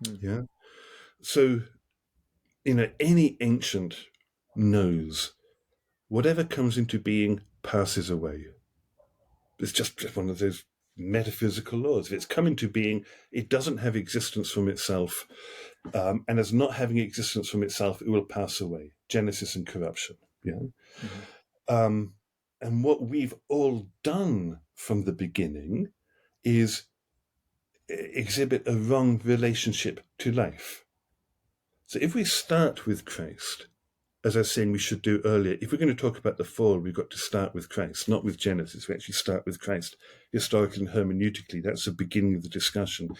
Mm. Yeah. So, any ancient knows whatever comes into being passes away. It's just one of those metaphysical laws. If it's come into being, it doesn't have existence from itself. And as not having existence from itself, it will pass away. Genesis and corruption. Yeah. Mhm. Um, and what we've all done from the beginning is exhibit a wrong relationship to life. So if we start with Christ, as I was saying we should do earlier, if we're going to talk about the fall, we've got to start with Christ, not with Genesis. We actually start with Christ historically and hermeneutically. That's the beginning of the discussion.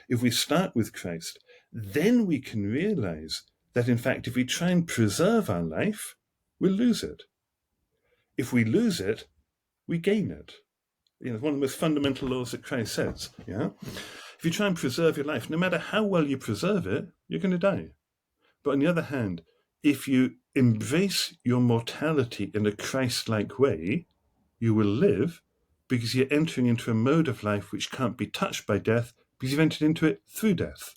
If we start with Christ, then we can realize that, in fact, if we try and preserve our life, we'll lose it. If we lose it, we gain it. One of the most fundamental laws that Christ says. Yeah. Mm. If you try and preserve your life, no matter how well you preserve it, you're going to die. But on the other hand, if you embrace your mortality in a Christ-like way, you will live because you're entering into a mode of life which can't be touched by death because you've entered into it through death.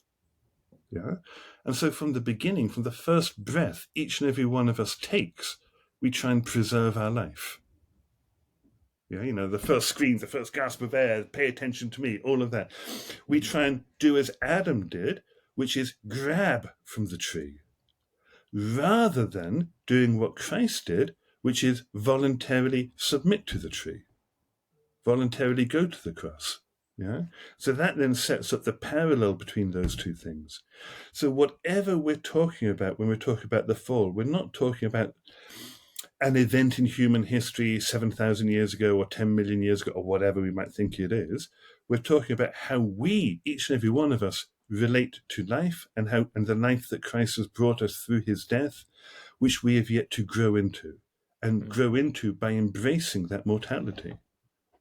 Yeah. And so from the beginning, from the first breath each and every one of us takes, we try and preserve our life. Yeah, the first scream, the first gasp of air, pay attention to me, all of that. We try and do as Adam did, which is grab from the tree, rather than doing what Christ did, which is voluntarily submit to the tree, voluntarily go to the cross. Yeah. So that then sets up the parallel between those two things. So whatever we're talking about when we talk about the fall, we're not talking about an event in human history 7,000 years ago or 10 million years ago or whatever we might think it is. We're talking about how we, each and every one of us, relate to life and the life that Christ has brought us through his death, which we have yet to grow into and Mm. grow into by embracing that mortality.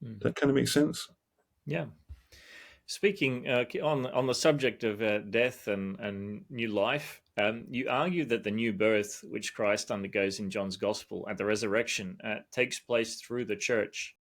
Mm. That kind of makes sense? Yeah. Speaking on the subject of death and new life, you argue that the new birth which Christ undergoes in John's Gospel at the resurrection takes place through the church.